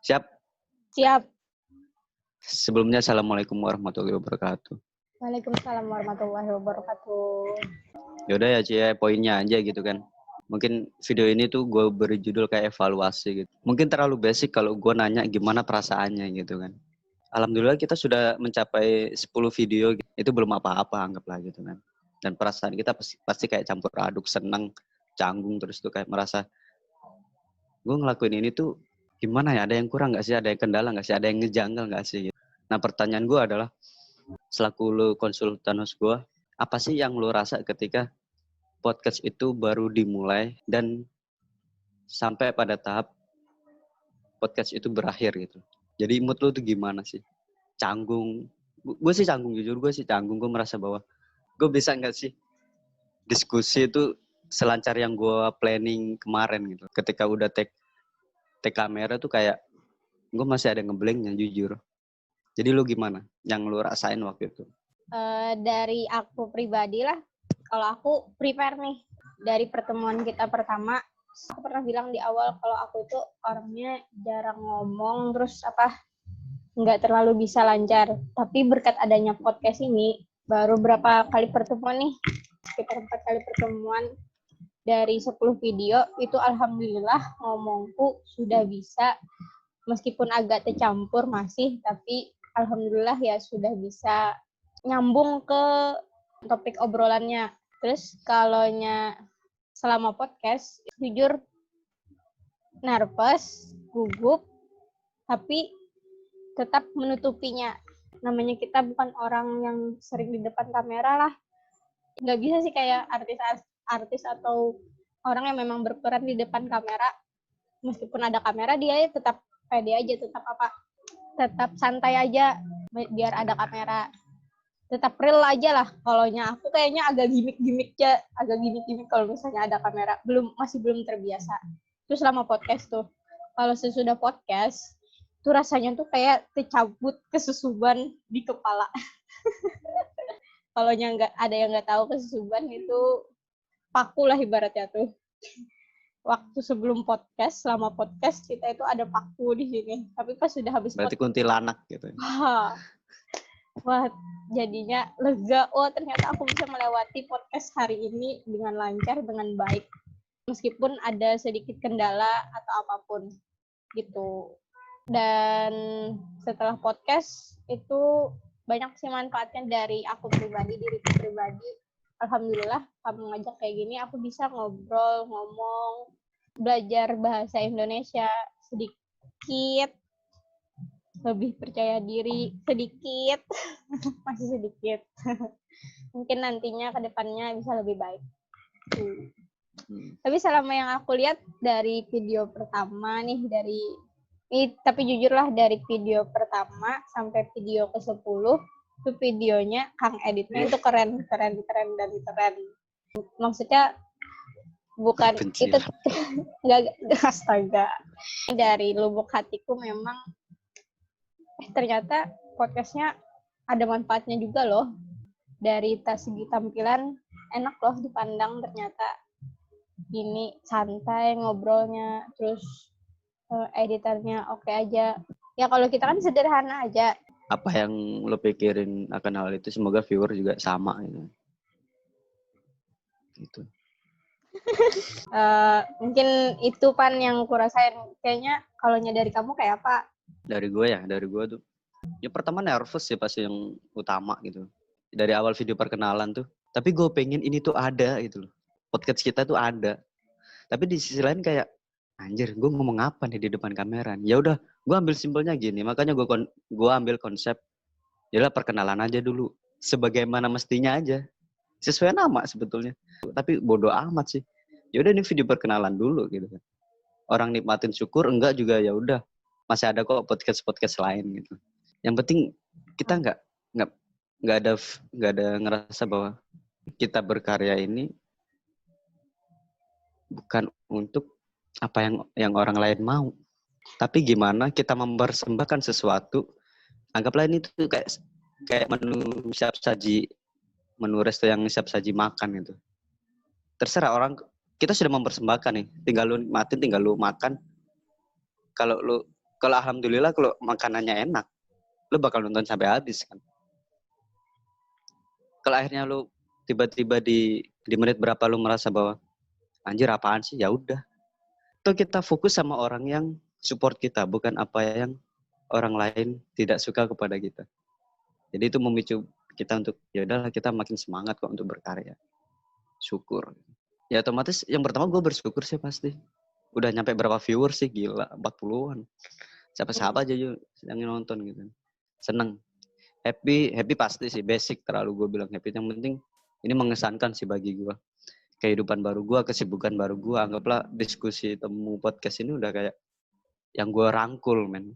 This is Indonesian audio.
Siap? Siap. Sebelumnya, Assalamualaikum warahmatullahi wabarakatuh. Waalaikumsalam warahmatullahi wabarakatuh. Yaudah ya, Cie, poinnya aja gitu kan. Mungkin video ini tuh gue beri judul kayak evaluasi gitu. Mungkin terlalu basic kalau gue nanya gimana perasaannya gitu kan. Alhamdulillah kita sudah mencapai 10 video. Itu belum apa-apa anggaplah gitu kan. Dan perasaan kita pasti kayak campur aduk, senang, canggung, terus tuh kayak merasa gue ngelakuin ini tuh gimana ya, ada yang kurang gak sih, ada yang kendala gak sih, ada yang ngejanggal gak sih. Nah pertanyaan gue adalah, selaku lu konsultan host gue, apa sih yang lu rasa ketika podcast itu baru dimulai dan sampai pada tahap podcast itu berakhir gitu. Jadi mood lu tuh gimana sih? Canggung? Gue sih canggung, jujur gue sih canggung. Gue merasa bahwa gue bisa gak sih diskusi itu selancar yang gue planning kemarin gitu. Ketika udah take kamera tuh kayak gue masih ada ngeblanknya jujur. Jadi lu gimana? Yang lu rasain waktu itu? Dari aku pribadi lah, kalau aku prepare nih dari pertemuan kita pertama, aku pernah bilang di awal kalau aku itu orangnya jarang ngomong, terus nggak terlalu bisa lancar. Tapi berkat adanya podcast ini, baru berapa kali pertemuan nih, sekitar 4 kali pertemuan dari 10 video, itu alhamdulillah ngomongku sudah bisa, meskipun agak tercampur masih, tapi alhamdulillah ya sudah bisa nyambung ke topik obrolannya. Terus kalaunya selama podcast, jujur nervous, gugup, tapi tetap menutupinya. Namanya kita bukan orang yang sering di depan kamera lah. Nggak bisa sih kayak artis atau orang yang memang berperan di depan kamera. Meskipun ada kamera, dia tetap pede aja, tetap santai aja biar ada kamera. Tetap real aja lah. Kalaunya aku kayaknya agak gimmick kalau misalnya ada kamera. Masih belum terbiasa. Terus selama podcast tuh, kalau sesudah podcast, tuh rasanya tuh kayak tercabut kesusuban di kepala. Kalaunya nggak ada yang nggak tahu, kesusuban itu paku lah ibaratnya tuh. Waktu sebelum podcast, selama podcast kita itu ada paku di sini. Tapi pas sudah habis berarti podcast, kuntilanak gitu. Wah, jadinya lega. Oh, ternyata aku bisa melewati podcast hari ini dengan lancar, dengan baik. Meskipun ada sedikit kendala atau apapun gitu. Dan setelah podcast itu banyak sih manfaatnya dari aku pribadi, diriku pribadi. Alhamdulillah kamu ngajak kayak gini, aku bisa ngobrol, ngomong, belajar bahasa Indonesia sedikit, lebih percaya diri sedikit, masih sedikit. Mungkin nantinya ke depannya bisa lebih baik. Tapi selama yang aku lihat dari video pertama nih, tapi jujurlah dari video pertama sampai video ke-10, itu videonya Kang editnya itu keren. Maksudnya bukan Benci. itu enggak, astaga. Dari lubuk hatiku memang ternyata podcastnya ada manfaatnya juga loh. Dari segi tampilan enak loh dipandang, ternyata ini santai ngobrolnya, terus editornya oke aja. Ya kalau kita kan sederhana aja. Apa yang lo pikirin akan hal itu, semoga viewer juga sama gitu. Mungkin itu Pan yang kurasain. Kayaknya kalau dari kamu kayak apa? Dari gue tuh ya pertama nervous sih pasti yang utama gitu. Dari awal video perkenalan tuh. Tapi gue pengen ini tuh ada gitu loh. Podcast kita tuh ada. Tapi di sisi lain kayak anjir, gue ngomong apa nih di depan kamera? Ya udah, gue ambil simpelnya gini. Makanya gue ambil konsep yalah perkenalan aja dulu. Sebagaimana mestinya aja. Sesuai nama sebetulnya. Tapi bodoh amat sih. Ya udah, ini video perkenalan dulu gitu kan. Orang nikmatin syukur, enggak juga ya udah. Masih ada kok podcast lain gitu. Yang penting kita nggak ada ngerasa bahwa kita berkarya ini bukan untuk apa yang orang lain mau, tapi gimana kita mempersembahkan sesuatu. Anggaplah ini tuh kayak menu siap saji, menu resto yang siap saji makan itu. Terserah orang, kita sudah mempersembahkan nih, tinggal lu nikmatin, tinggal lu makan. Kalau lu Kalau alhamdulillah kalau makanannya enak, lu bakal nonton sampai habis kan. Kalau akhirnya lu tiba-tiba di menit berapa lu merasa bahwa anjir apaan sih, ya udah. Tuh kita fokus sama orang yang support kita, bukan apa yang orang lain tidak suka kepada kita. Jadi itu memicu kita untuk ya udahlah kita makin semangat kok untuk berkarya. Syukur. Ya otomatis yang pertama gue bersyukur sih pasti. Udah nyampe berapa viewers sih, gila 40-an. Siapa-siapa aja yuk yang nonton gitu. Seneng. Happy pasti sih, basic terlalu gue bilang happy. Yang penting ini mengesankan sih bagi gue. Kehidupan baru gue, kesibukan baru gue. Anggaplah diskusi temu podcast ini udah kayak yang gue rangkul men.